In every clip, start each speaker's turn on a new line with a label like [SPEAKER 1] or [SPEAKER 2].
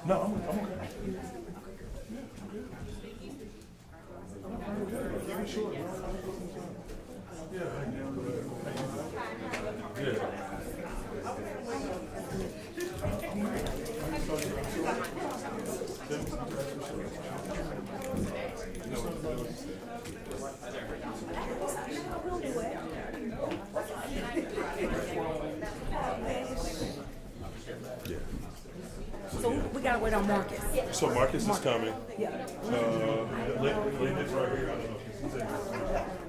[SPEAKER 1] No, I'm okay.
[SPEAKER 2] So we gotta wait on Marcus.
[SPEAKER 1] So Marcus is coming.
[SPEAKER 2] Yeah.
[SPEAKER 1] Linda's right here. I don't know if he's in there.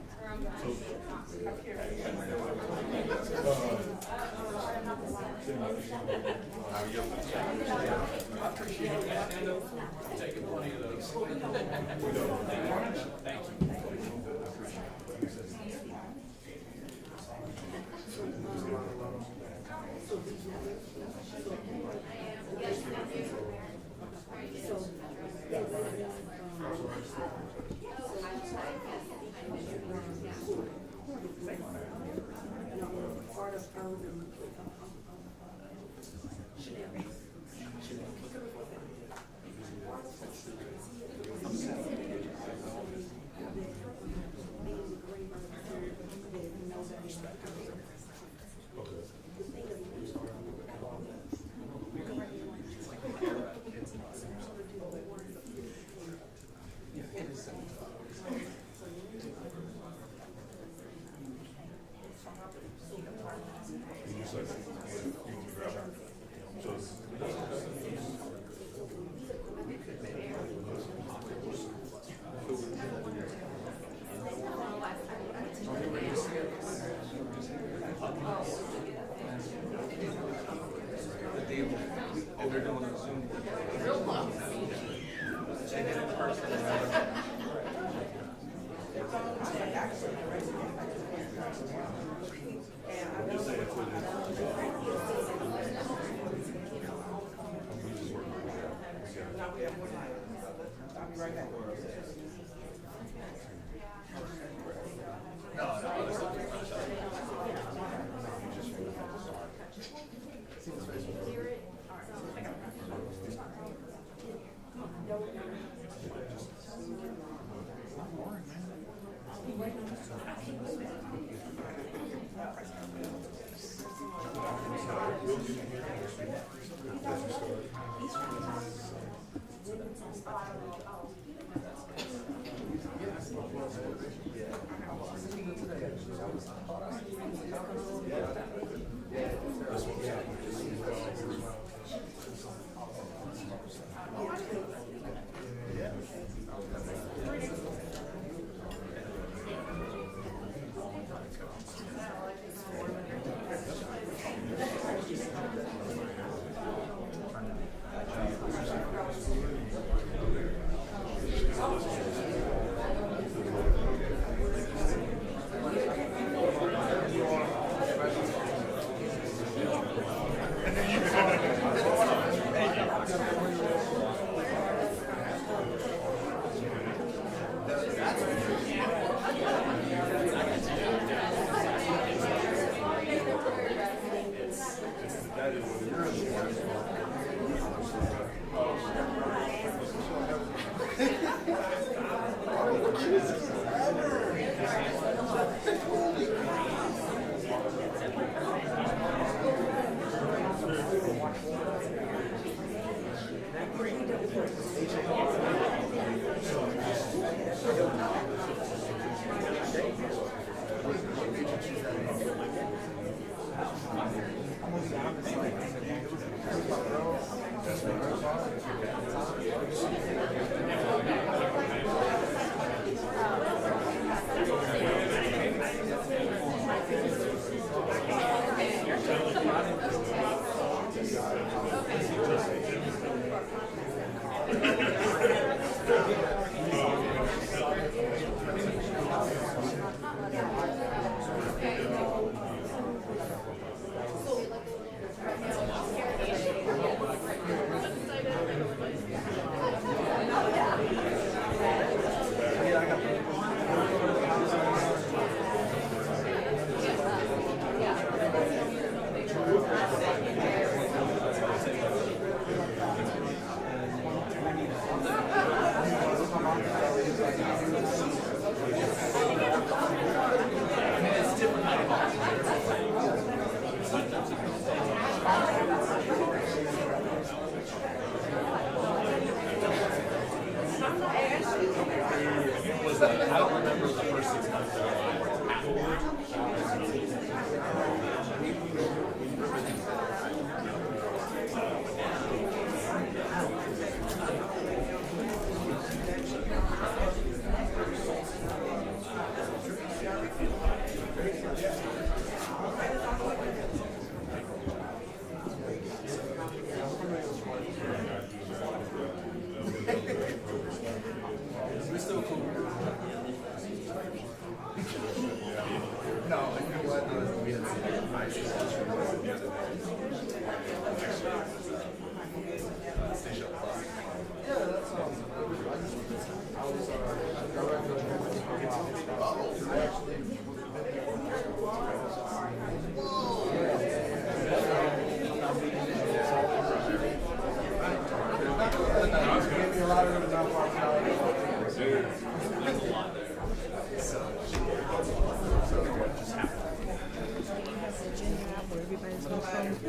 [SPEAKER 1] I don't remember the first 6 months.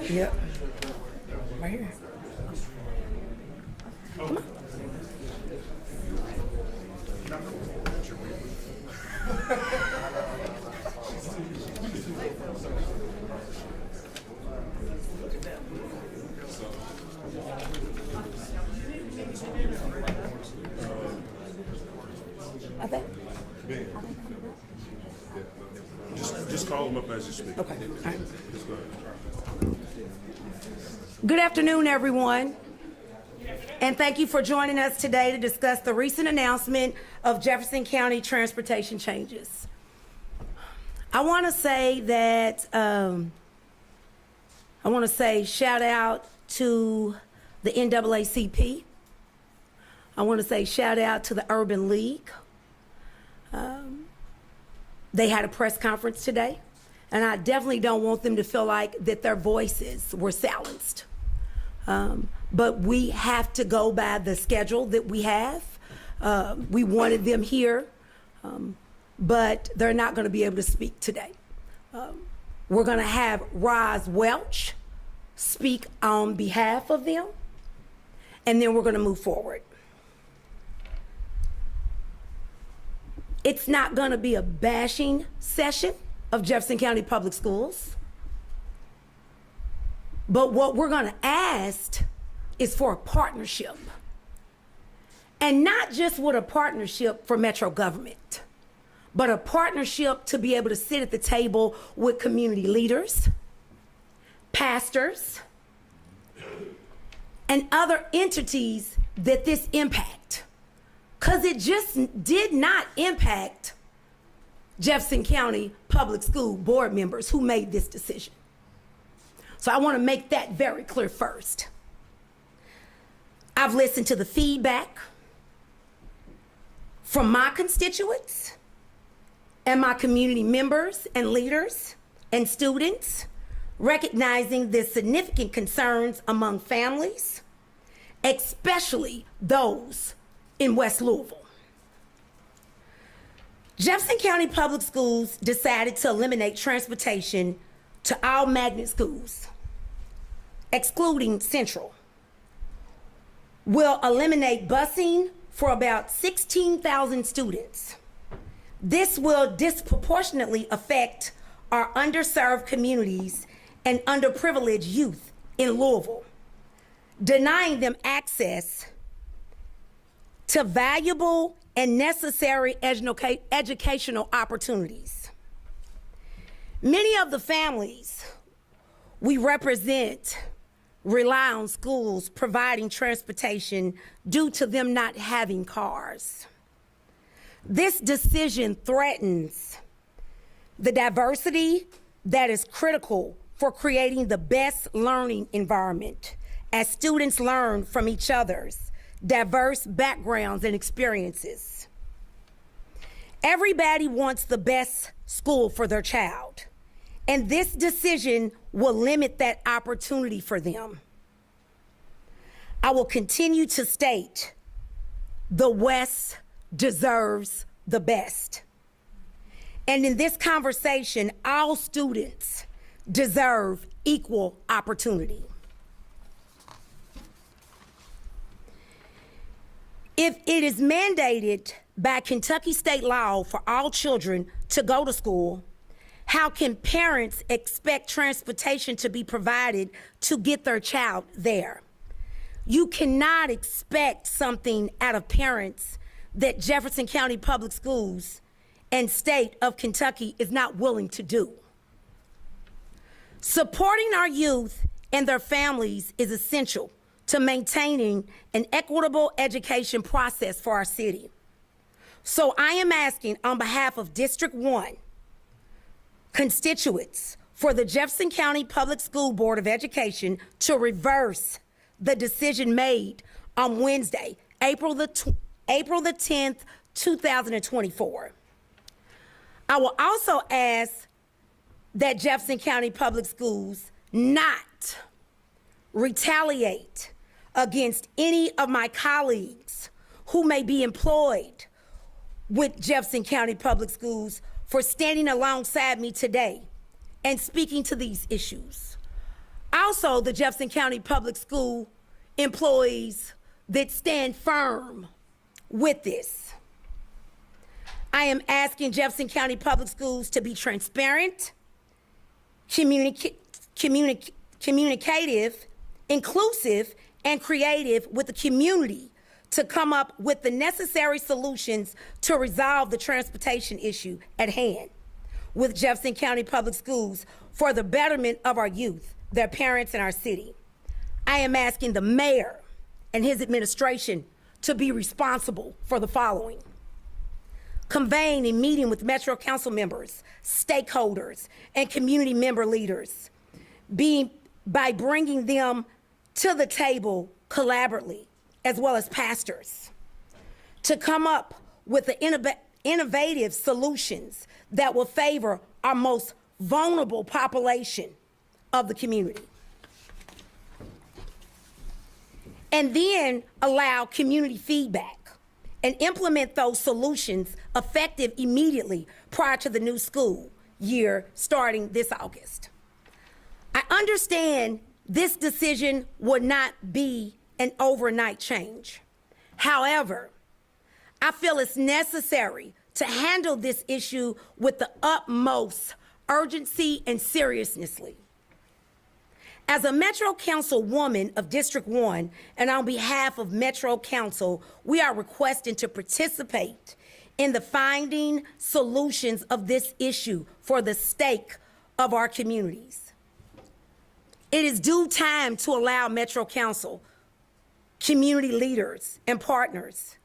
[SPEAKER 2] Yep. Right here. Come on. I think.
[SPEAKER 1] Just call them up as you speak.
[SPEAKER 2] Okay. All right.
[SPEAKER 1] Just go ahead.
[SPEAKER 2] Good afternoon, everyone. And thank you for joining us today to discuss the recent announcement of Jefferson County transportation changes. I want to say that, shout out to the NAACP. I want to say shout out to the Urban League. They had a press conference today, and I definitely don't want them to feel like that their voices were silenced. But we have to go by the schedule that we have. We wanted them here, but they're not going to be able to speak today. We're going to have Roz Welch speak on behalf of them, and then we're going to move forward. It's not going to be a bashing session of Jefferson County Public Schools. But what we're going to ask is for a partnership. And not just with a partnership for Metro government, but a partnership to be able to sit at the table with community leaders, pastors, and other entities that this impact. Because it just did not impact Jefferson County Public School board members who made this decision. So I want to make that very clear first. I've listened to the feedback from my constituents and my community members and leaders and students, recognizing the significant concerns among families, especially those in West Louisville. Jefferson County Public Schools decided to eliminate transportation to all magnet schools, excluding Central. Will eliminate busing for about 16,000 students. This will disproportionately affect our underserved communities and underprivileged youth in Louisville, denying them access to valuable and necessary educational opportunities. Many of the families we represent rely on schools providing transportation due to them not having cars. This decision threatens the diversity that is critical for creating the best learning environment as students learn from each other's diverse backgrounds and experiences. Everybody wants the best school for their child, and this decision will limit that opportunity for them. I will continue to state the West deserves the best. And in this conversation, all students deserve equal opportunity. If it is mandated by Kentucky state law for all children to go to school, how can parents expect transportation to be provided to get their child there? You cannot expect something out of parents that Jefferson County Public Schools and state of Kentucky is not willing to do. Supporting our youth and their families is essential to maintaining an equitable education process for our city. So I am asking on behalf of District 1 constituents for the Jefferson County Public School Board of Education to reverse the decision made on Wednesday, April the 10th, 2024. I will also ask that Jefferson County Public Schools not retaliate against any of my colleagues who may be employed with Jefferson County Public Schools for standing alongside me today and speaking to these issues. Also, the Jefferson County Public School employees that stand firm with this. I am asking Jefferson County Public Schools to be transparent, communicative, inclusive, and creative with the community to come up with the necessary solutions to resolve the transportation issue at hand with Jefferson County Public Schools for the betterment of our youth, their parents, and our city. I am asking the mayor and his administration to be responsible for the following: convening and meeting with Metro Councilmembers, stakeholders, and community member leaders, by bringing them to the table collaboratively, as well as pastors, to come up with the innovative solutions that will favor our most vulnerable population of the community. And then allow community feedback and implement those solutions effective immediately prior to the new school year starting this August. I understand this decision would not be an overnight change. However, I feel it's necessary to handle this issue with the utmost urgency and seriousness. As a Metro Councilwoman of District 1, and on behalf of Metro Council, we are requesting to participate in the finding solutions of this issue for the sake of our communities. It is due time to allow Metro Council, community leaders, and partners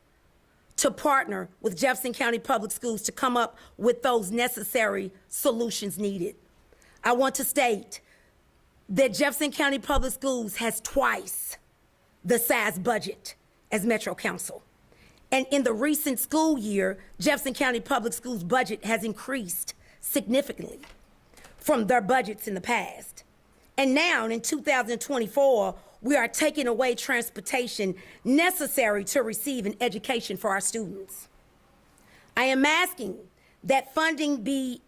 [SPEAKER 2] to partner with Jefferson County Public Schools to come up with those necessary solutions needed. I want to state that Jefferson County Public Schools has twice the size budget as Metro Council. And in the recent school year, Jefferson County Public Schools budget has increased significantly from their budgets in the past. And now in 2024, we are taking away transportation necessary to receive an education for our students. I am asking that funding be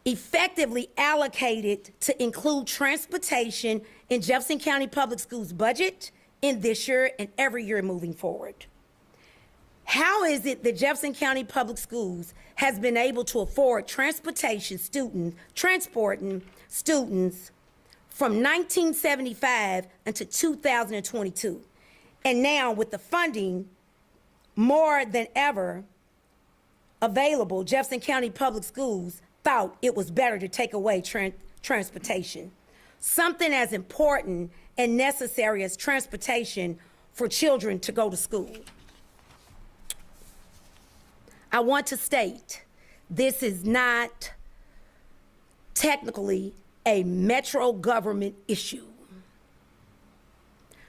[SPEAKER 2] effectively allocated to include transportation in Jefferson County Public Schools budget in this year and every year moving forward. How is it that Jefferson County Public Schools has been able to afford transporting students from 1975 until 2022? And now with the funding more than ever available, Jefferson County Public Schools thought it was better to take away transportation. Something as important and necessary as transportation for children to go to school. I want to state, this is not technically a Metro government issue,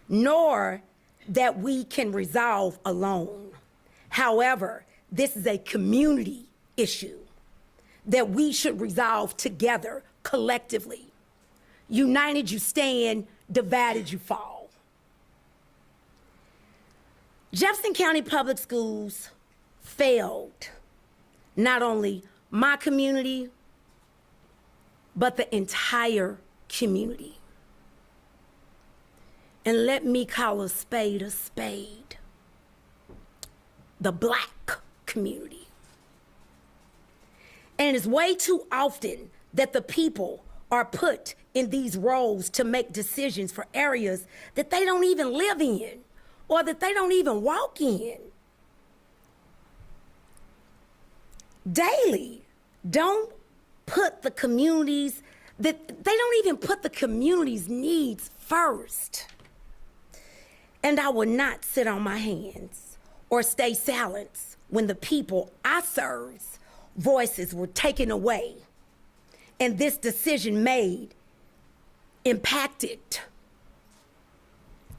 [SPEAKER 2] nor that we can resolve alone. However, this is a community issue that we should resolve together, collectively. United you stand, divided you fall. Jefferson County Public Schools failed not only my community, but the entire community. And let me call a spade, the Black community. And it's way too often that the people are put in these roles to make decisions for areas that they don't even live in or that they don't even walk in. Daily, don't put the communities, that they don't even put the community's needs first. And I will not sit on my hands or stay silent when the people I serve's voices were taken away and this decision made impacted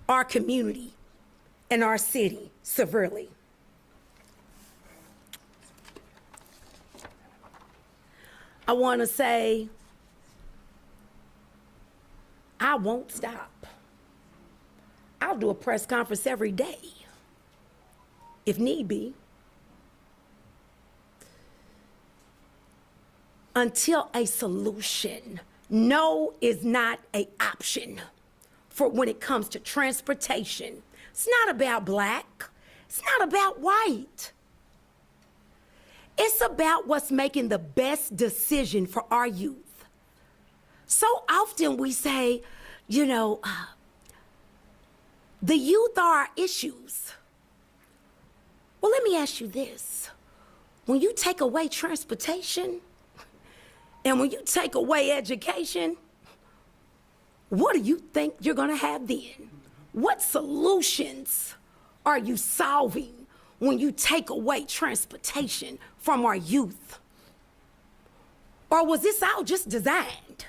[SPEAKER 2] our community and our city severely. I want to say, I won't stop. I'll do a press conference every day, if need be, until a solution. No is not an option for when it comes to transportation. It's not about black. It's not about white. It's about what's making the best decision for our youth. So often we say, the youth are our issues. Well, let me ask you this. When you take away transportation and when you take away education, what do you think you're gonna have then? What solutions are you solving when you take away transportation from our youth? Or was this all just designed?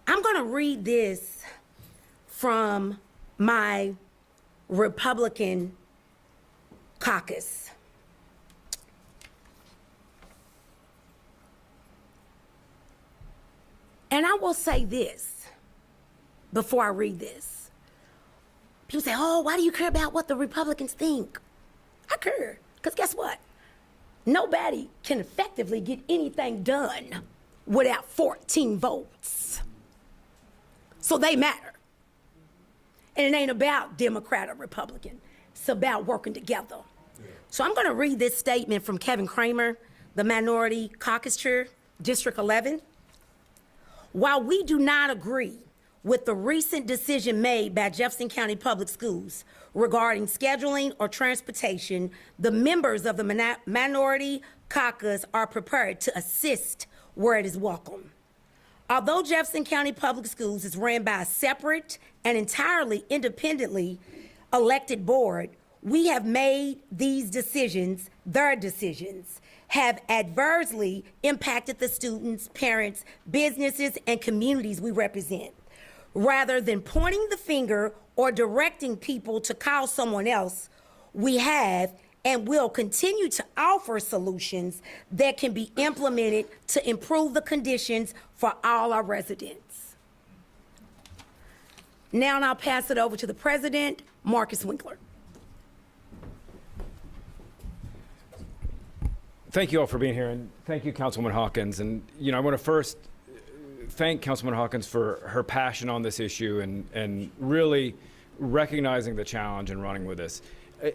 [SPEAKER 2] I'm gonna read this from my Republican caucus. And I will say this before I read this. People say, oh, why do you care about what the Republicans think? I care, because guess what? Nobody can effectively get anything done without 14 votes. So they matter. And it ain't about Democrat or Republican. It's about working together. So I'm going to read this statement from Kevin Kramer, the Minority Caucus Chair, District 11. While we do not agree with the recent decision made by Jefferson County Public Schools regarding scheduling or transportation, the members of the Minority Caucus are prepared to assist where it is welcome. Although Jefferson County Public Schools is ran by a separate and entirely independently elected board, we have made these decisions, their decisions, have adversely impacted the students, parents, businesses, and communities we represent. Rather than pointing the finger or directing people to call someone else, we have and will continue to offer solutions that can be implemented to improve the conditions for all our residents. Now I'll pass it over to the president, Marcus Winkler.
[SPEAKER 3] Thank you all for being here, and thank you, Councilwoman Hawkins. And, I want to first thank Councilwoman Hawkins for her passion on this issue and really recognizing the challenge and running with this.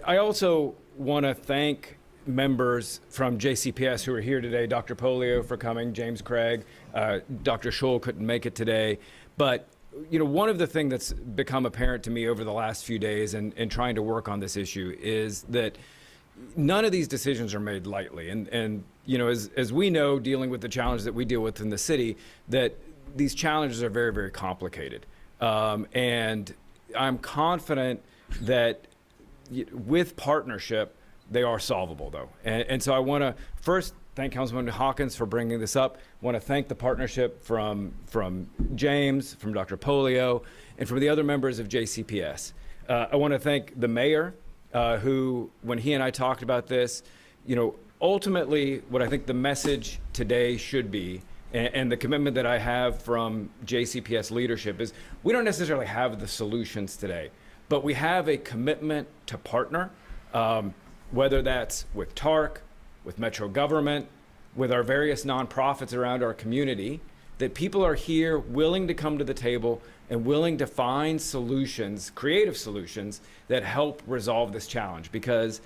[SPEAKER 3] I also want to thank members from JCPS who are here today, Dr. Polio for coming, James Craig, Dr. Scholl couldn't make it today. But, one of the things that's become apparent to me over the last few days and trying to work on this issue is that none of these decisions are made lightly. And as we know, dealing with the challenges that we deal with in the city, that these challenges are very, very complicated. And I'm confident that with partnership, they are solvable, though. And so I want to first thank Councilwoman Hawkins for bringing this up. I want to thank the partnership from James, from Dr. Polio, and from the other members of JCPS. I want to thank the mayor, who, when he and I talked about this, ultimately what I think the message today should be, and the commitment that I have from JCPS leadership is we don't necessarily have the solutions today, but we have a commitment to partner, whether that's with TARC, with Metro government, with our various nonprofits around our community, that people are here willing to come to the table and willing to find solutions, creative solutions, that help resolve this challenge. Because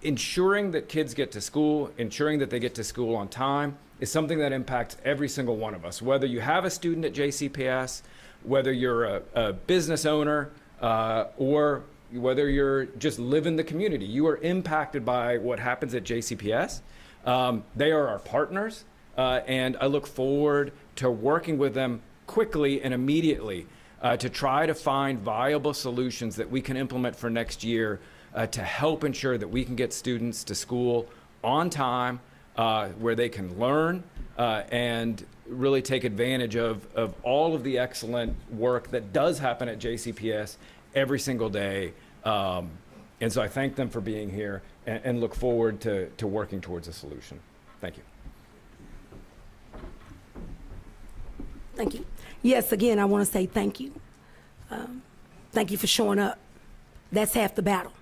[SPEAKER 3] ensuring that kids get to school, ensuring that they get to school on time, is something that impacts every single one of us. Whether you have a student at JCPS, whether you're a business owner, or whether you're just live in the community, you are impacted by what happens at JCPS. They are our partners, and I look forward to working with them quickly and immediately to try to find viable solutions that we can implement for next year to help ensure that we can get students to school on time, where they can learn and really take advantage of all of the excellent work that does happen at JCPS every single day. And so I thank them for being here and look forward to working towards a solution. Thank you.
[SPEAKER 2] Thank you. Yes, again, I want to say thank you. Thank you for showing up. That's half the battle.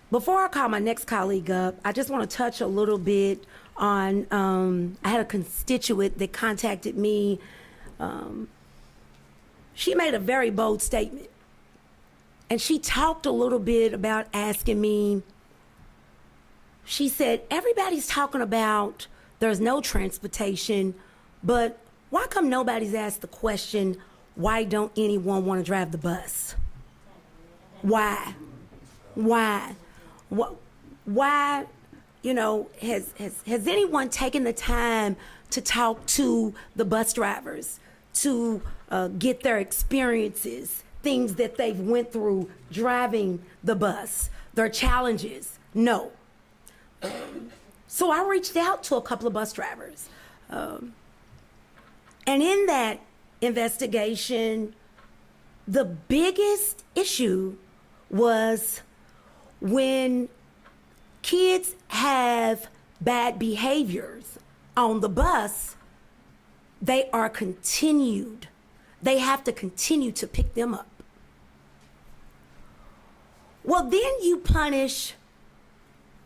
[SPEAKER 2] Before I call my next colleague up, I just want to touch a little bit on, I had a constituent that contacted me. She made a very bold statement. And she talked a little bit about asking me, she said, everybody's talking about there's no transportation, but why come nobody's asked the question, why don't anyone want to drive the bus? Why? Why? Why, has anyone taken the time to talk to the bus drivers, to get their experiences, things that they've went through driving the bus, their challenges? No. So I reached out to a couple of bus drivers. And in that investigation, the biggest issue was when kids have bad behaviors on the bus, they have to continue to pick them up. Well, then you punish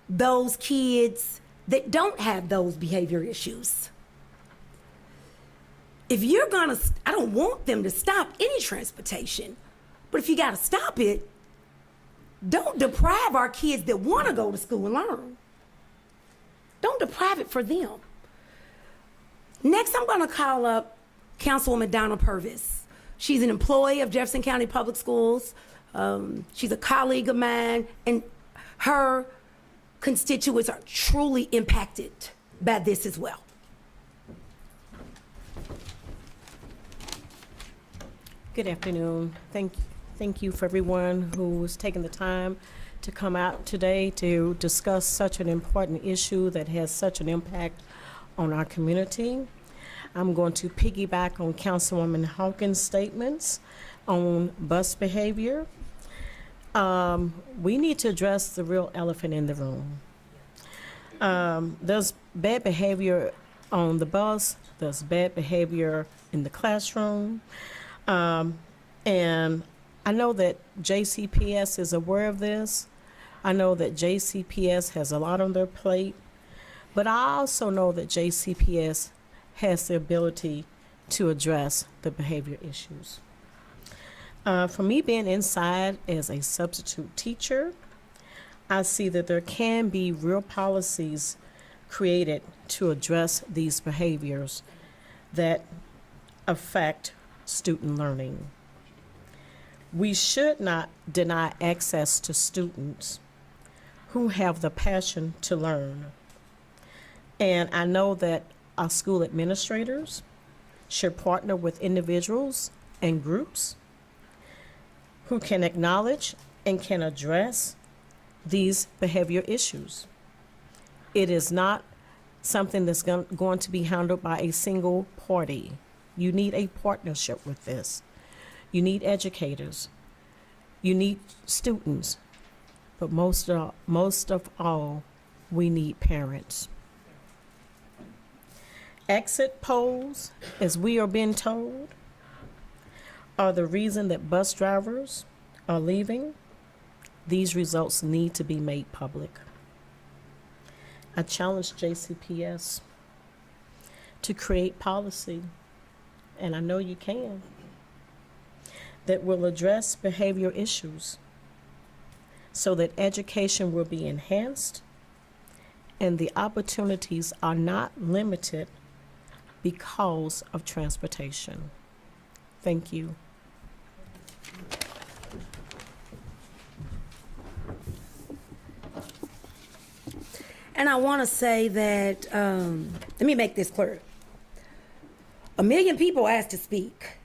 [SPEAKER 2] those kids that don't have those behavior issues. if you're gonna, I don't want them to stop any transportation, but if you gotta stop it, don't deprive our kids that wanna go to school and learn. Don't deprive it for them. Next, I'm gonna call up Councilwoman Donna Purvis. She's an employee of Jefferson County Public Schools. She's a colleague of mine, and her constituents are truly impacted by this as well.
[SPEAKER 4] Good afternoon. Thank you for everyone who's taken the time to come out today to discuss such an important issue that has such an impact on our community. I'm going to piggyback on Councilwoman Hawkins' statements on bus behavior. We need to address the real elephant in the room. There's bad behavior on the bus, there's bad behavior in the classroom, and I know that JCPS is aware of this. I know that JCPS has a lot on their plate, but I also know that JCPS has the ability to address the behavior issues. For me being inside as a substitute teacher, I see that there can be real policies created to address these behaviors that affect student learning. We should not deny access to students who have the passion to learn. And I know that our school administrators should partner with individuals and groups who can acknowledge and can address these behavior issues. It is not something that's going to be handled by a single party. You need a partnership with this. You need educators. You need students. But most of all, we need parents. Exit polls, as we are being told, are the reason that bus drivers are leaving. These results need to be made public. I challenge JCPS to create policy, and I know you can, that will address behavior issues so that education will be enhanced and the opportunities are not limited because of transportation. Thank you.
[SPEAKER 2] And I want to say that, let me make this clear. 1 million people asked to speak.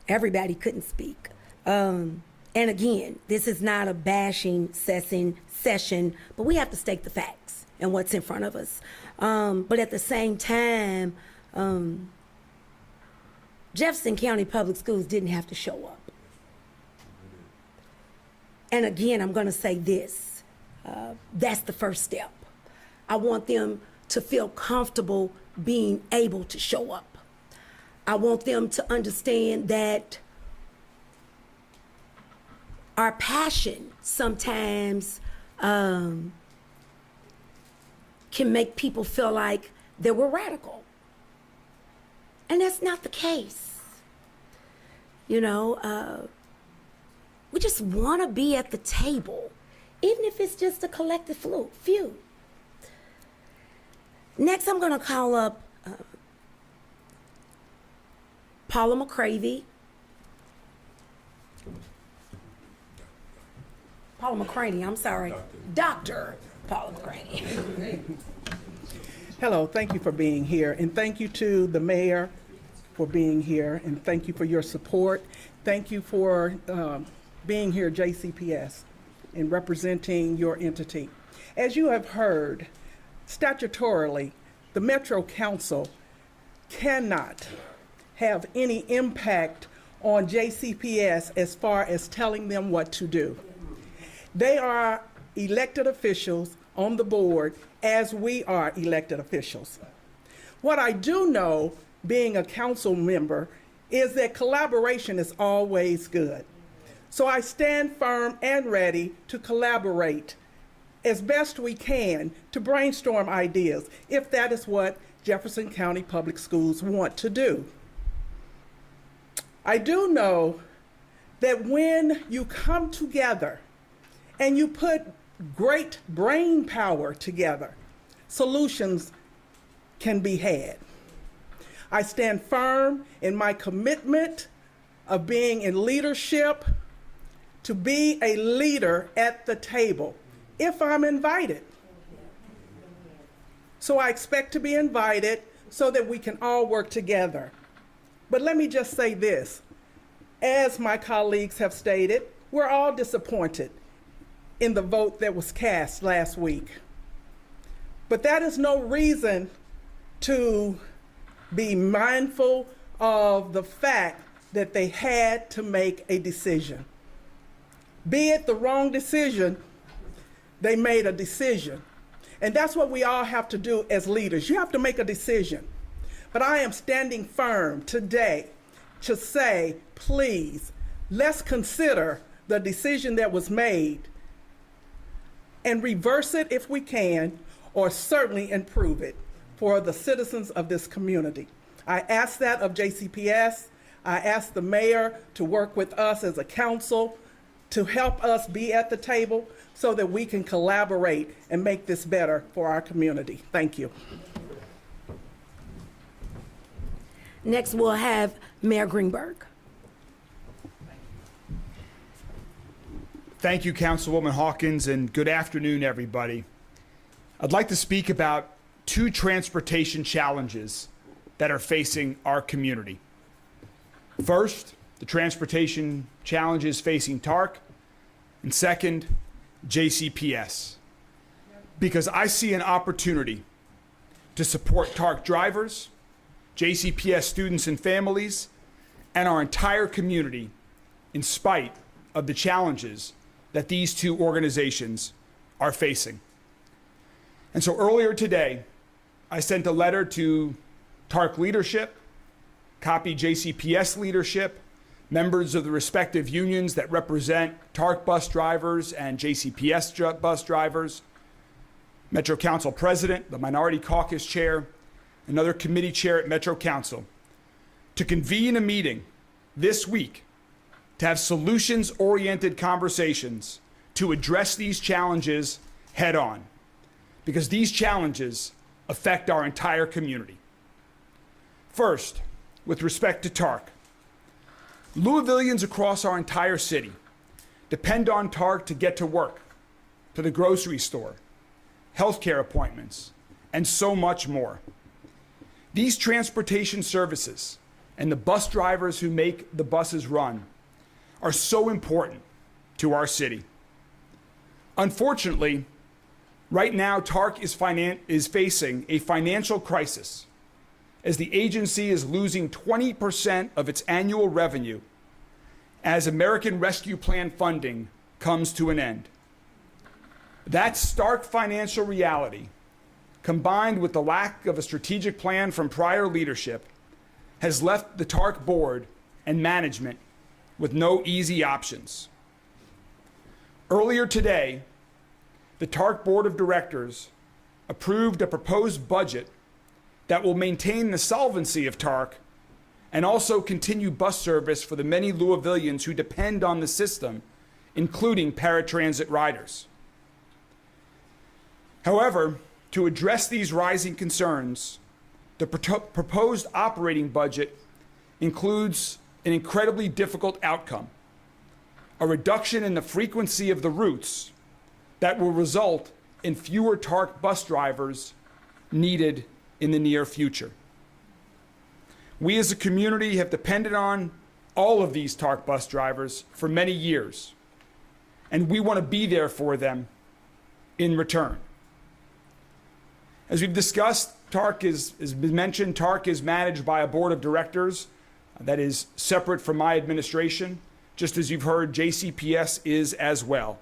[SPEAKER 2] Everybody couldn't speak. And again, this is not a bashing session, but we have to state the facts and what's in front of us. But at the same time, Jefferson County Public Schools didn't have to show up. And again, I'm going to say this. That's the first step. I want them to feel comfortable being able to show up. I want them to understand that our passion sometimes can make people feel like that we're radical. And that's not the case. You know, we just want to be at the table, even if it's just a collective few. Next, I'm going to call up Paula McCrany. Paula McCrany, I'm sorry. Dr. Paula McCrany.
[SPEAKER 5] Hello, thank you for being here, and thank you to the mayor for being here, and thank you for your support. Thank you for being here, JCPS, and representing your entity. As you have heard, statutorily, the Metro Council cannot have any impact on JCPS as far as telling them what to do. They are elected officials on the board as we are elected officials. What I do know, being a council member, is that collaboration is always good. So I stand firm and ready to collaborate as best we can to brainstorm ideas, if that is what Jefferson County Public Schools want to do. I do know that when you come together and you put great brain power together, solutions can be had. I stand firm in my commitment of being in leadership, to be a leader at the table if I'm invited. So I expect to be invited so that we can all work together. But let me just say this. As my colleagues have stated, we're all disappointed in the vote that was cast last week. But that is no reason to be mindful of the fact that they had to make a decision. Be it the wrong decision, they made a decision. And that's what we all have to do as leaders. You have to make a decision. But I am standing firm today to say, please, let's consider the decision that was made and reverse it if we can, or certainly improve it for the citizens of this community. I ask that of JCPS. I ask the mayor to work with us as a council to help us be at the table so that we can collaborate and make this better for our community. Thank you.
[SPEAKER 2] Next, we'll have Mayor Greenberg.
[SPEAKER 6] Thank you, Councilwoman Hawkins, and good afternoon, everybody. I'd like to speak about two transportation challenges that are facing our community. First, the transportation challenges facing TARC, and second, JCPS. Because I see an opportunity to support TARC drivers, JCPS students and families, and our entire community in spite of the challenges that these two organizations are facing. And so earlier today, I sent a letter to TARC leadership, copied JCPS leadership, members of the respective unions that represent TARC bus drivers and JCPS bus drivers, Metro Council President, the Minority Caucus Chair, another committee chair at Metro Council, to convene a meeting this week to have solutions-oriented conversations to address these challenges head on, because these challenges affect our entire community. First, with respect to TARC, Louisvillians across our entire city depend on TARC to get to work, to the grocery store, healthcare appointments, and so much more. These transportation services and the bus drivers who make the buses run are so important to our city. Unfortunately, right now, TARC is facing a financial crisis as the agency is losing 20% of its annual revenue as American Rescue Plan funding comes to an end. That stark financial reality, combined with the lack of a strategic plan from prior leadership, has left the TARC board and management with no easy options. Earlier today, the TARC Board of Directors approved a proposed budget that will maintain the solvency of TARC and also continue bus service for the many Louisvillians who depend on the system, including paratransit riders. However, to address these rising concerns, the proposed operating budget includes an incredibly difficult outcome: a reduction in the frequency of the routes that will result in fewer TARC bus drivers needed in the near future. We as a community have depended on all of these TARC bus drivers for many years, and we want to be there for them in return. As we've discussed, TARC has been mentioned, TARC is managed by a board of directors that is separate from my administration, just as you've heard, JCPS is as well.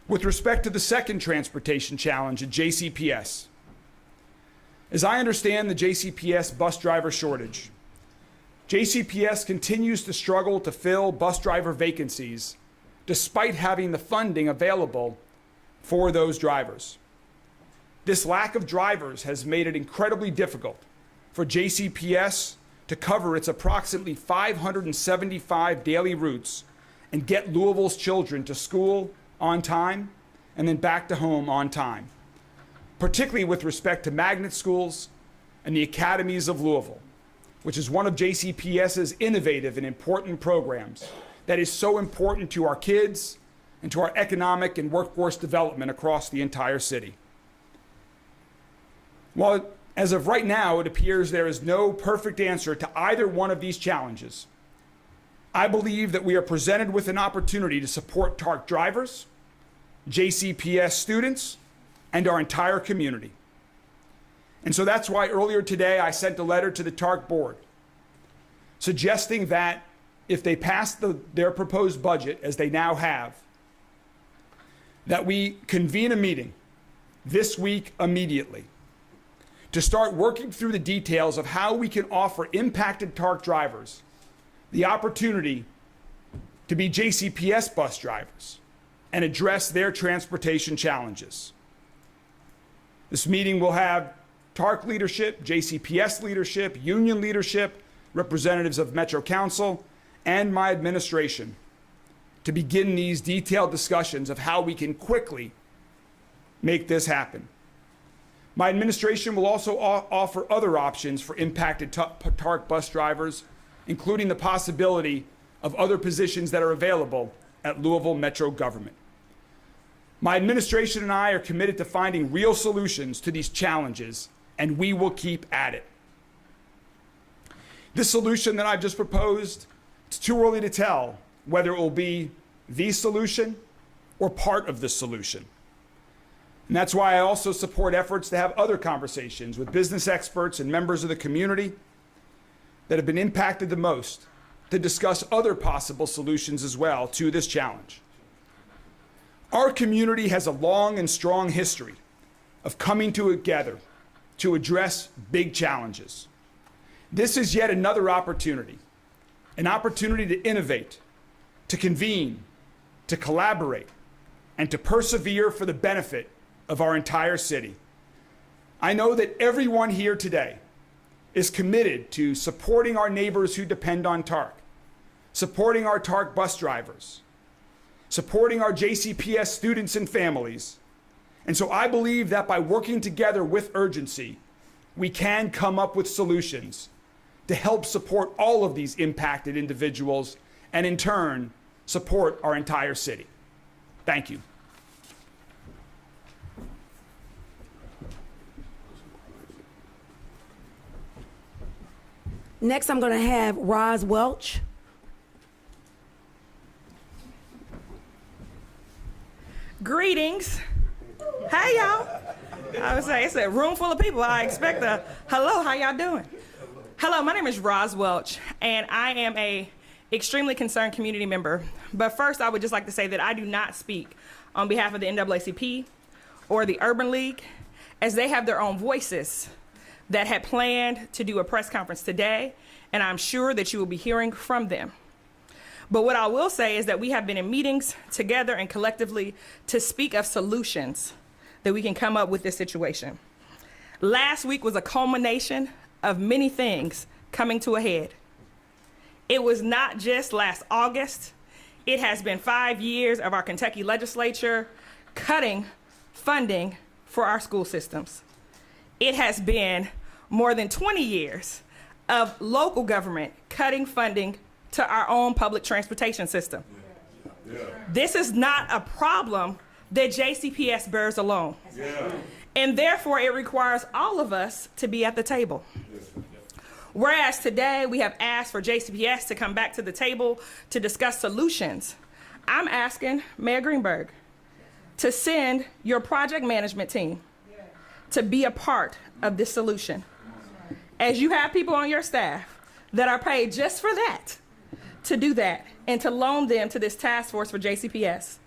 [SPEAKER 6] With respect to the second transportation challenge at JCPS, as I understand the JCPS bus driver shortage, JCPS continues to struggle to fill bus driver vacancies despite having the funding available for those drivers. This lack of drivers has made it incredibly difficult for JCPS to cover its approximately 575 daily routes and get Louisville's children to school on time and then back to home on time, particularly with respect to magnet schools and the academies of Louisville, which is one of JCPS's innovative and important programs that is so important to our kids and to our economic and workforce development across the entire city. While as of right now, it appears there is no perfect answer to either one of these challenges, I believe that we are presented with an opportunity to support TARC drivers, JCPS students, and our entire community. And so that's why earlier today I sent a letter to the TARC board suggesting that if they pass their proposed budget, as they now have, that we convene a meeting this week immediately to start working through the details of how we can offer impacted TARC drivers the opportunity to be JCPS bus drivers and address their transportation challenges. This meeting will have TARC leadership, JCPS leadership, union leadership, representatives of Metro Council, and my administration to begin these detailed discussions of how we can quickly make this happen. My administration will also offer other options for impacted TARC bus drivers, including the possibility of other positions that are available at Louisville Metro government. My administration and I are committed to finding real solutions to these challenges, and we will keep at it. This solution that I've just proposed, it's too early to tell whether it will be the solution or part of the solution. And that's why I also support efforts to have other conversations with business experts and members of the community that have been impacted the most to discuss other possible solutions as well to this challenge. Our community has a long and strong history of coming together to address big challenges. This is yet another opportunity, an opportunity to innovate, to convene, to collaborate, and to persevere for the benefit of our entire city. I know that everyone here today is committed to supporting our neighbors who depend on TARC, supporting our TARC bus drivers, supporting our JCPS students and families. And so I believe that by working together with urgency, we can come up with solutions to help support all of these impacted individuals and in turn, support our entire city. Thank you.
[SPEAKER 2] Next, I'm going to have Roz Welch.
[SPEAKER 7] Greetings. Hey, y'all. I would say it's a room full of people. I expect a hello. How y'all doing? Hello, my name is Roz Welch, and I am a extremely concerned community member. But first, I would just like to say that I do not speak on behalf of the NAACP or the Urban League, as they have their own voices that had planned to do a press conference today, and I'm sure that you will be hearing from them. But what I will say is that we have been in meetings together and collectively to speak of solutions that we can come up with this situation. Last week was a culmination of many things coming to a head. It was not just last August. It has been 5 years of our Kentucky legislature cutting funding for our school systems. It has been more than 20 years of local government cutting funding to our own public transportation system. This is not a problem that JCPS bears alone. And therefore, it requires all of us to be at the table. Whereas today we have asked for JCPS to come back to the table to discuss solutions, I'm asking Mayor Greenberg to send your project management team to be a part of this solution. As you have people on your staff that are paid just for that, to do that, and to loan them to this task force for JCPS.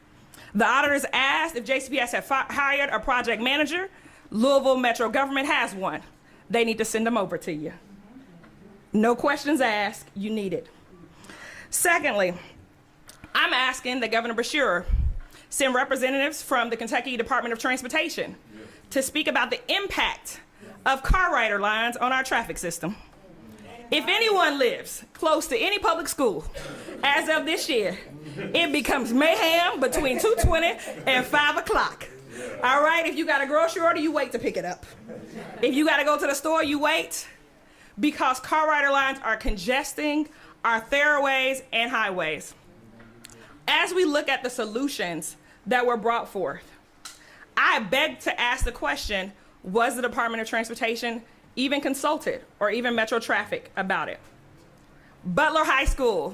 [SPEAKER 7] The auditors asked if JCPS had hired a project manager. Louisville Metro government has one. They need to send them over to you. No questions asked, you need it. Secondly, I'm asking that Governor Beshear send representatives from the Kentucky Department of Transportation to speak about the impact of car rider lines on our traffic system. If anyone lives close to any public school, as of this year, it becomes mayhem between 2:20 and 5 o'clock. All right, if you got a grocery order, you wait to pick it up. If you got to go to the store, you wait, because car rider lines are congesting our thoroughways and highways. As we look at the solutions that were brought forth, I beg to ask the question, was the Department of Transportation even consulted, or even Metro Traffic, about it? Butler High School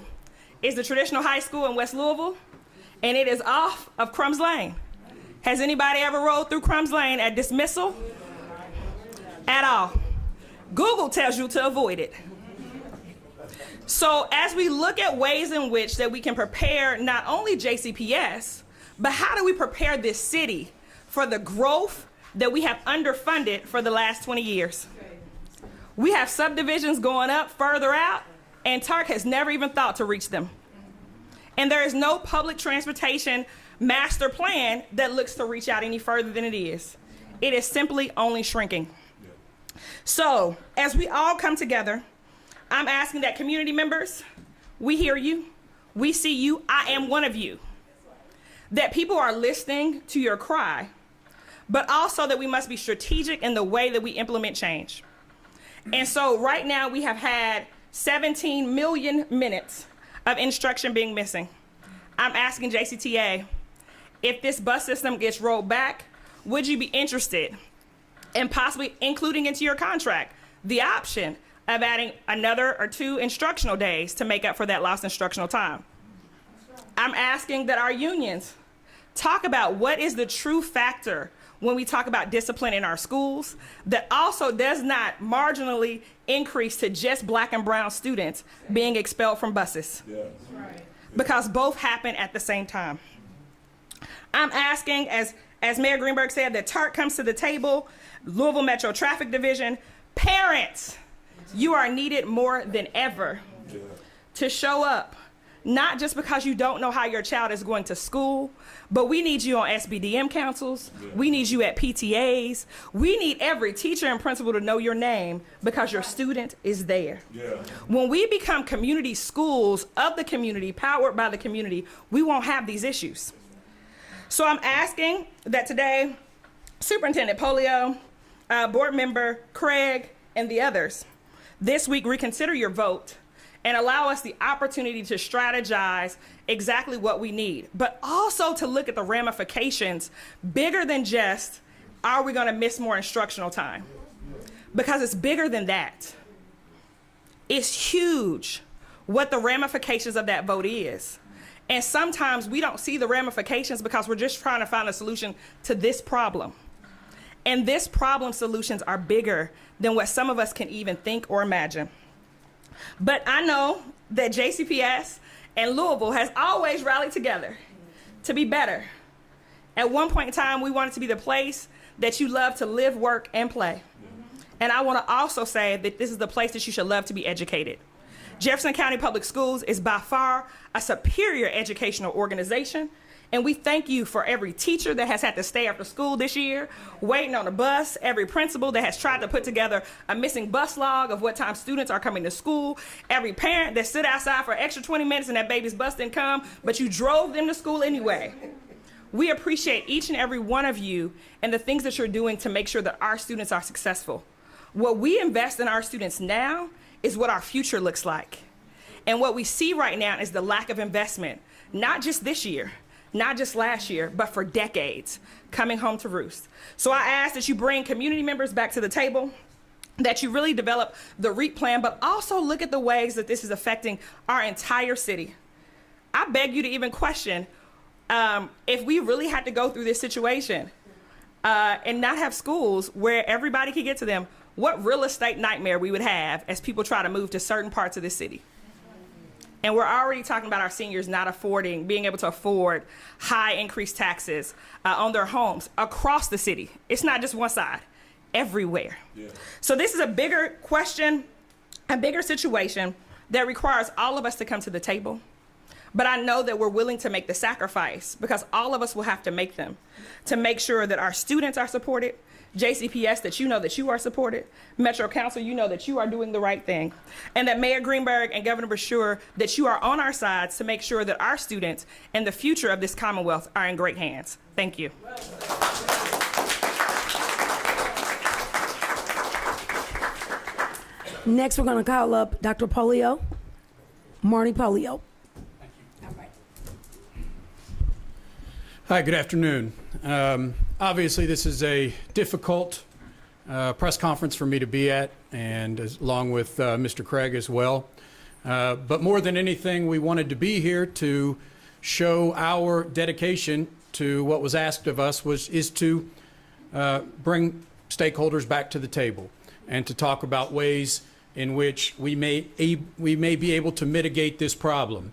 [SPEAKER 7] is the traditional high school in West Louisville, and it is off of Crumbs Lane. Has anybody ever rode through Crumbs Lane at dismissal? At all. Google tells you to avoid it. So as we look at ways in which that we can prepare not only JCPS, but how do we prepare this city for the growth that we have underfunded for the last 20 years? We have subdivisions going up further out, and TARC has never even thought to reach them. And there is no public transportation master plan that looks to reach out any further than it is. It is simply only shrinking. So as we all come together, I'm asking that community members, we hear you, we see you, I am one of you, that people are listening to your cry, but also that we must be strategic in the way that we implement change. And so right now we have had 17 million minutes of instruction being missing. I'm asking JCTA, if this bus system gets rolled back, would you be interested in possibly including into your contract the option of adding another or 2 instructional days to make up for that lost instructional time? I'm asking that our unions talk about what is the true factor when we talk about discipline in our schools that also does not marginally increase to just Black and brown students being expelled from buses.
[SPEAKER 1] Yeah.
[SPEAKER 7] Because both happen at the same time. I'm asking, as Mayor Greenberg said, that TARC comes to the table, Louisville Metro Traffic Division, parents, you are needed more than ever to show up, not just because you don't know how your child is going to school, but we need you on SBDM councils, we need you at PTAs, we need every teacher and principal to know your name because your student is there. When we become community schools of the community, powered by the community, we won't have these issues. So I'm asking that today, Superintendent Polio, Board Member Craig, and the others, this week reconsider your vote and allow us the opportunity to strategize exactly what we need, but also to look at the ramifications bigger than just, are we gonna miss more instructional time? Because it's bigger than that. It's huge what the ramifications of that vote is. And sometimes we don't see the ramifications because we're just trying to find a solution to this problem. And this problem solutions are bigger than what some of us can even think or imagine. But I know that JCPS and Louisville has always rallied together to be better. At one point in time, we wanted to be the place that you love to live, work, and play. And I want to also say that this is the place that you should love to be educated. Jefferson County Public Schools is by far a superior educational organization, and we thank you for every teacher that has had to stay after school this year, waiting on a bus, every principal that has tried to put together a missing bus log of what time students are coming to school, every parent that stood outside for an extra 20 minutes and that baby's bus didn't come, but you drove them to school anyway. We appreciate each and every one of you and the things that you're doing to make sure that our students are successful. What we invest in our students now is what our future looks like. And what we see right now is the lack of investment, not just this year, not just last year, but for decades, coming home to roost. So I ask that you bring community members back to the table, that you really develop the REAP plan, but also look at the ways that this is affecting our entire city. I beg you to even question if we really had to go through this situation and not have schools where everybody could get to them, what real estate nightmare we would have as people try to move to certain parts of the city. And we're already talking about our seniors not being able to afford high increased taxes on their homes across the city. It's not just one side, everywhere. So this is a bigger question, a bigger situation that requires all of us to come to the table, But I know that we're willing to make the sacrifice, because all of us will have to make them, to make sure that our students are supported, JCPS, that you know that you are supported, Metro Council, you know that you are doing the right thing, and that Mayor Greenberg and Governor Beshear, that you are on our sides to make sure that our students and the future of this Commonwealth are in great hands. Thank you.
[SPEAKER 2] Next, we're going to call up Dr. Polio, Marnie Polio.
[SPEAKER 8] Hi, good afternoon. Obviously, this is a difficult press conference for me to be at, and along with Mr. Craig as well. But more than anything, we wanted to be here to show our dedication to what was asked of us, is to bring stakeholders back to the table and to talk about ways in which we may be able to mitigate this problem.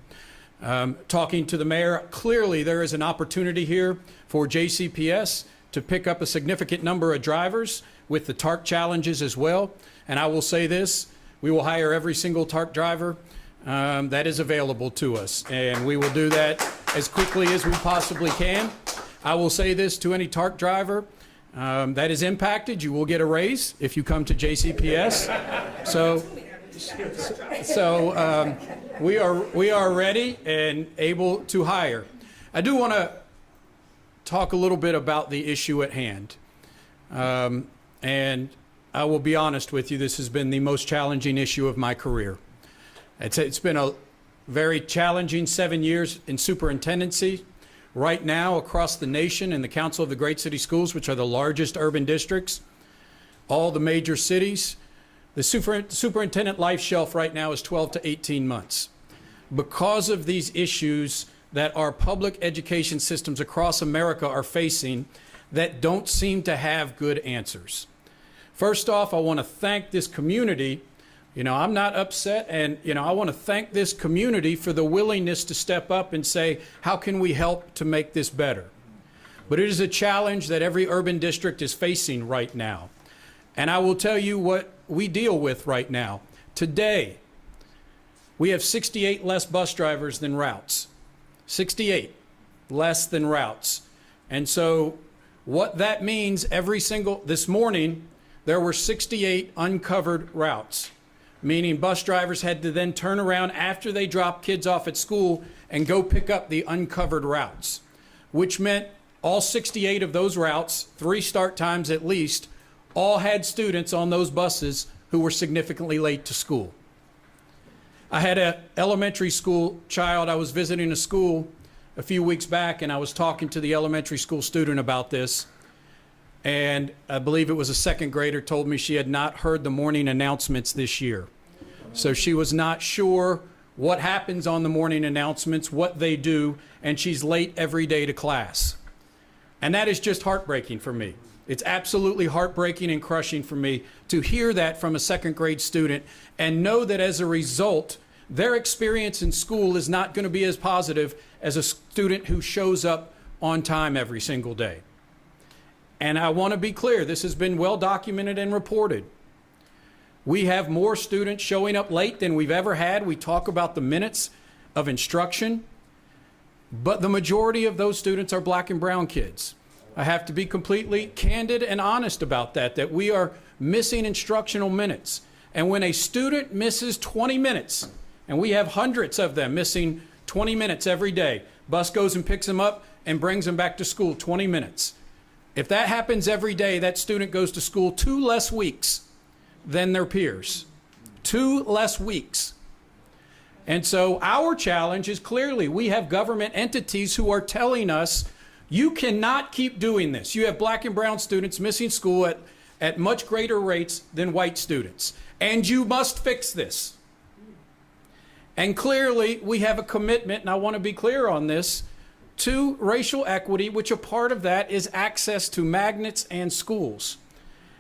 [SPEAKER 8] Talking to the mayor, clearly there is an opportunity here for JCPS to pick up a significant number of drivers with the TARC challenges as well. And I will say this, we will hire every single TARC driver that is available to us. And we will do that as quickly as we possibly can. I will say this to any TARC driver that is impacted, you will get a raise if you come to JCPS. So we are ready and able to hire. I do want to talk a little bit about the issue at hand. And I will be honest with you, this has been the most challenging issue of my career. It's been a very challenging 7 years in superintendency. Right now, across the nation, in the Council of the Great City Schools, which are the largest urban districts, all the major cities, the superintendent life shelf right now is 12 to 18 months. Because of these issues that our public education systems across America are facing that don't seem to have good answers. First off, I want to thank this community. I'm not upset, and I want to thank this community for the willingness to step up and say, how can we help to make this better? But it is a challenge that every urban district is facing right now. And I will tell you what we deal with right now. Today, we have 68 less bus drivers than routes. 68 less than routes. And so what that means, this morning, there were 68 uncovered routes, meaning bus drivers had to then turn around after they dropped kids off at school and go pick up the uncovered routes, which meant all 68 of those routes, 3 start times at least, all had students on those buses who were significantly late to school. I had an elementary school child. I was visiting a school a few weeks back, and I was talking to the elementary school student about this. And I believe it was a second grader told me she had not heard the morning announcements this year. So she was not sure what happens on the morning announcements, what they do, and she's late every day to class. And that is just heartbreaking for me. It's absolutely heartbreaking and crushing for me to hear that from a second grade student and know that as a result, their experience in school is not going to be as positive as a student who shows up on time every single day. And I want to be clear, this has been well documented and reported. We have more students showing up late than we've ever had. We talk about the minutes of instruction, but the majority of those students are black and brown kids. I have to be completely candid and honest about that we are missing instructional minutes. And when a student misses 20 minutes, and we have hundreds of them missing 20 minutes every day, bus goes and picks them up and brings them back to school 20 minutes. If that happens every day, that student goes to school 2 less weeks than their peers. 2 less weeks. And so our challenge is clearly we have government entities who are telling us, you cannot keep doing this. You have black and brown students missing school at much greater rates than white students. And you must fix this. And clearly we have a commitment, and I want to be clear on this, to racial equity, which a part of that is access to magnets and schools.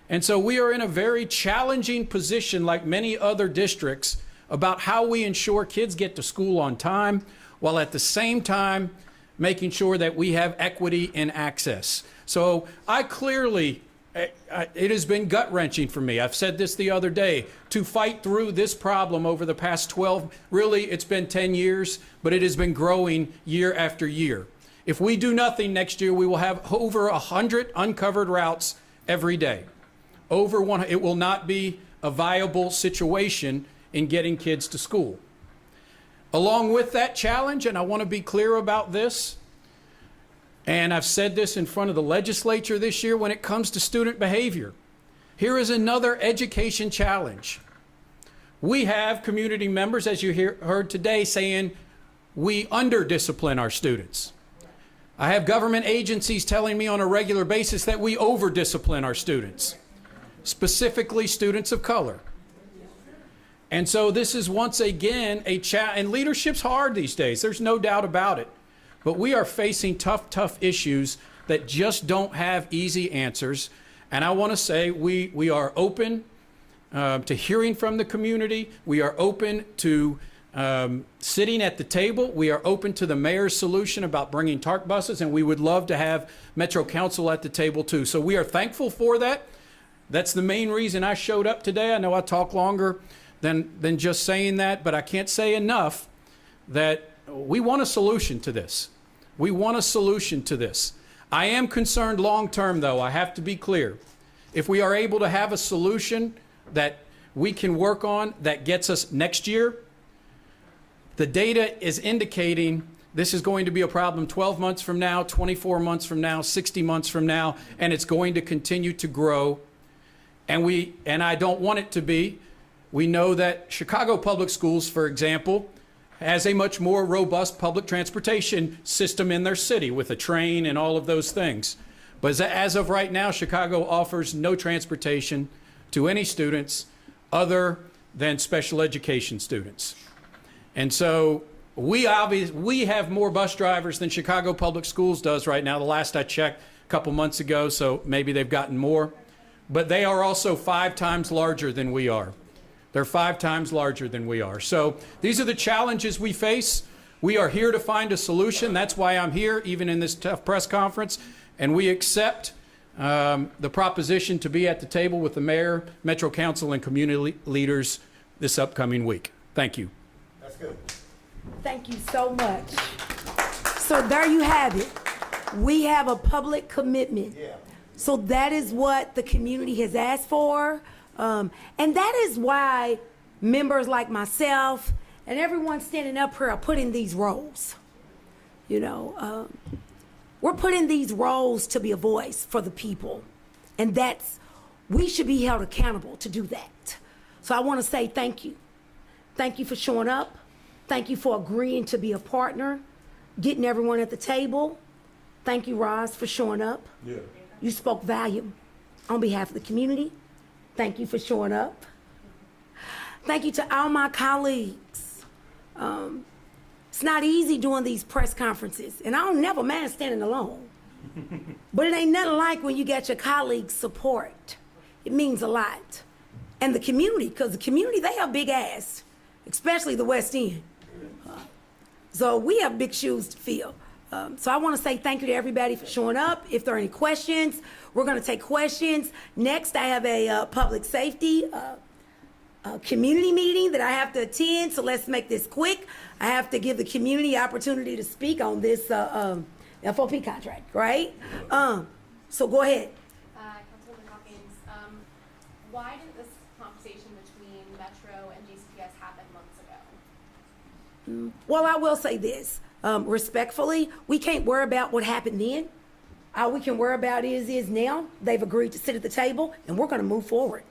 [SPEAKER 8] And so we are in a very challenging position, like many other districts, about how we ensure kids get to school on time, while at the same time making sure that we have equity in access. So I clearly It has been gut-wrenching for me. I've said this the other day. To fight through this problem over the past 12, really it's been 10 years, but it has been growing year after year. If we do nothing next year, we will have over 100 uncovered routes every day. Over one, it will not be a viable situation in getting kids to school. Along with that challenge, and I want to be clear about this, and I've said this in front of the legislature this year, when it comes to student behavior, here is another education challenge. We have community members, as you heard today, saying we under-discipline our students. I have government agencies telling me on a regular basis that we over-discipline our students, specifically students of color. And so this is once again a challenge, and leadership's hard these days, there's no doubt about it. But we are facing tough issues that just don't have easy answers. And I want to say we are open to hearing from the community. We are open to sitting at the table. We are open to the mayor's solution about bringing TARC buses, and we would love to have Metro Council at the table too. So we are thankful for that. That's the main reason I showed up today. I know I talk longer than just saying that, but I can't say enough that we want a solution to this. We want a solution to this. I am concerned long term, though. I have to be clear. If we are able to have a solution that we can work on that gets us next year, the data is indicating this is going to be a problem 12 months from now, 24 months from now, 60 months from now, and it's going to continue to grow. And I don't want it to be. We know that Chicago Public Schools, for example, has a much more robust public transportation system in their city with a train and all of those things. But as of right now, Chicago offers no transportation to any students other than special education students. And so we have more bus drivers than Chicago Public Schools does right now. The last I checked a couple months ago, so maybe they've gotten more. But they are also 5 times larger than we are. They're 5 times larger than we are. So these are the challenges we face. We are here to find a solution. That's why I'm here, even in this tough press conference. And we accept the proposition to be at the table with the mayor, Metro Council, and community leaders this upcoming week. Thank you.
[SPEAKER 1] That's good.
[SPEAKER 2] Thank you so much. So there you have it. We have a public commitment.
[SPEAKER 1] Yeah.
[SPEAKER 2] So that is what the community has asked for. And that is why members like myself and everyone standing up here are put in these roles. You know, we're put in these roles to be a voice for the people. And we should be held accountable to do that. So I want to say thank you. Thank you for showing up. Thank you for agreeing to be a partner, getting everyone at the table. Thank you, Roz, for showing up.
[SPEAKER 1] Yeah.
[SPEAKER 2] You spoke volume on behalf of the community. Thank you for showing up. Thank you to all my colleagues. It's not easy doing these press conferences, and I don't never mind standing alone. But it ain't nothing like when you get your colleagues' support. It means a lot. And the community, because the community, they have big ass, especially the West End. So we have big shoes to fill. So I want to say thank you to everybody for showing up. If there are any questions, we're going to take questions. Next, I have a public safety community meeting that I have to attend, so let's make this quick. I have to give the community opportunity to speak on this FOP contract, right? So go ahead.
[SPEAKER 9] Councilwoman Hawkins, why didn't this conversation between Metro and JCPS happen months ago?
[SPEAKER 2] Well, I will say this. Respectfully, we can't worry about what happened then. All we can worry about is now. They've agreed to sit at the table, and we're going to move forward.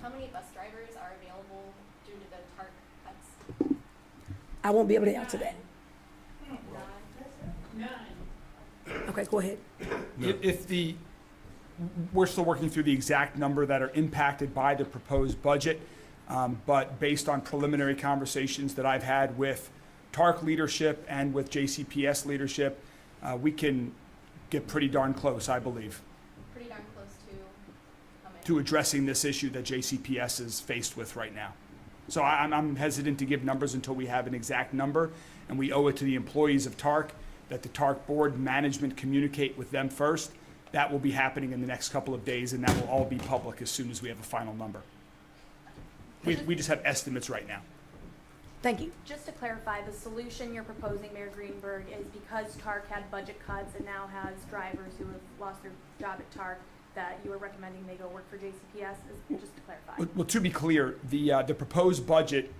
[SPEAKER 9] How many bus drivers are available due to the TARC cuts?
[SPEAKER 2] I won't be able to answer that. Okay, go ahead.
[SPEAKER 6] We're still working through the exact number that are impacted by the proposed budget, but based on preliminary conversations that I've had with TARC leadership and with JCPS leadership, we can get pretty darn close, I believe,
[SPEAKER 9] Pretty darn close to how many?
[SPEAKER 6] to addressing this issue that JCPS is faced with right now. So I'm hesitant to give numbers until we have an exact number, and we owe it to the employees of TARC that the TARC board management communicate with them first That will be happening in the next couple of days, and that will all be public as soon as we have a final number. We just have estimates right now.
[SPEAKER 2] Thank you.
[SPEAKER 9] Just to clarify, the solution you're proposing, Mayor Greenberg, is because TARC had budget cuts and now has drivers who have lost their job at TARC, that you are recommending they go work for JCPS, just to clarify.
[SPEAKER 6] Well, to be clear, the proposed budget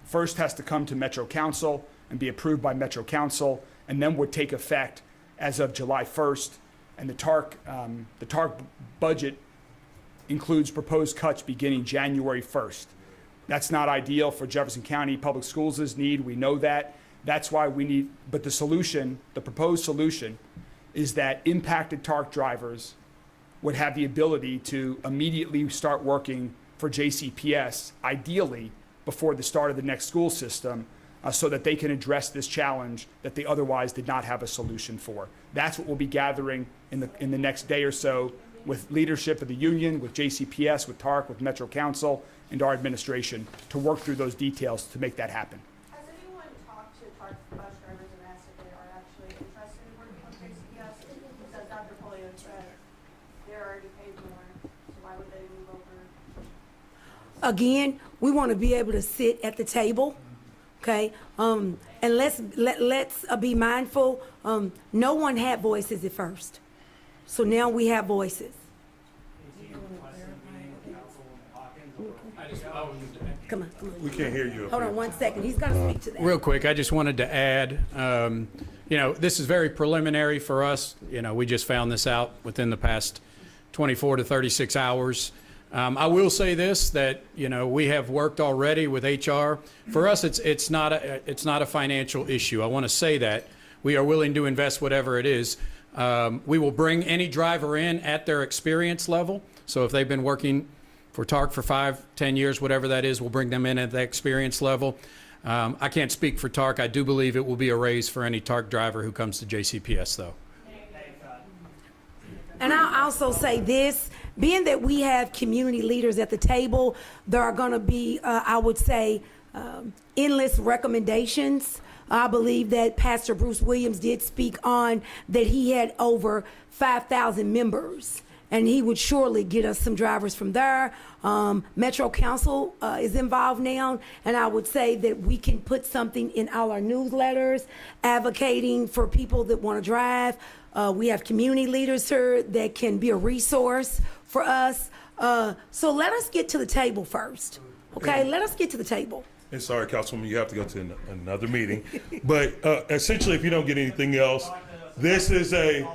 [SPEAKER 6] first has to come to Metro Council and be approved by Metro Council, and then would take effect as of July 1st. And the TARC budget includes proposed cuts beginning January 1st. That's not ideal for Jefferson County Public Schools' need. We know that. That's why we need, but the solution, the proposed solution, is that impacted TARC drivers would have the ability to immediately start working for JCPS, ideally before the start of the next school system, so that they can address this challenge that they otherwise did not have a solution for. That's what we'll be gathering in the next day or so with leadership of the union, with JCPS, with TARC, with Metro Council, and our administration to work through those details to make that happen.
[SPEAKER 10] Has anyone talked to TARC bus drivers and asked if they are actually interested in working with JCPS? Because Dr. Polio said they're already paid more, so why would they move over?
[SPEAKER 2] Again, we want to be able to sit at the table, okay? And let's be mindful. No one had voices at first, so now we have voices. Come on.
[SPEAKER 1] We can't hear you.
[SPEAKER 2] Hold on 1 second. He's going to speak to that.
[SPEAKER 8] Real quick, I just wanted to add, this is very preliminary for us. We just found this out within the past 24 to 36 hours. I will say this, that, we have worked already with HR. For us, it's not a financial issue. I want to say that. We are willing to invest whatever it is. We will bring any driver in at their experience level. So if they've been working for TARC for 5-10 years, whatever that is, we'll bring them in at the experience level. I can't speak for TARC. I do believe it will be a raise for any TARC driver who comes to JCPS, though.
[SPEAKER 2] And I'll also say this, being that we have community leaders at the table, there are going to be, I would say, endless recommendations. I believe that Pastor Bruce Williams did speak on that he had over 5,000 members, and he would surely get us some drivers from there. Metro Council is involved now, and I would say that we can put something in all our newsletters advocating for people that want to drive. We have community leaders here that can be a resource for us. So let us get to the table first, okay? Let us get to the table.
[SPEAKER 1] And sorry, Councilwoman, you have to go to another meeting. But essentially, if you don't get anything else, this is a...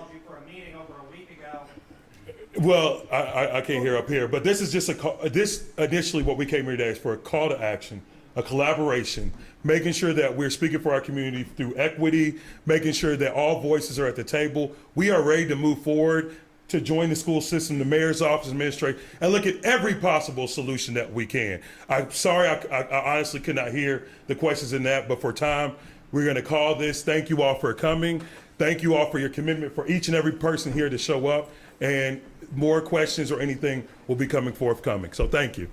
[SPEAKER 1] Well, I can't hear up here, but this is just a call. This initially what we came here today is for a call to action, a collaboration, making sure that we're speaking for our community through equity, making sure that all voices are at the table. We are ready to move forward to join the school system, the mayor's office, administration, and look at every possible solution that we can. I'm sorry, I honestly could not hear the questions in that, but for time, we're going to call this. Thank you all for coming. Thank you all for your commitment, for each and every person here to show up, and more questions or anything will be coming forthcoming. So thank you.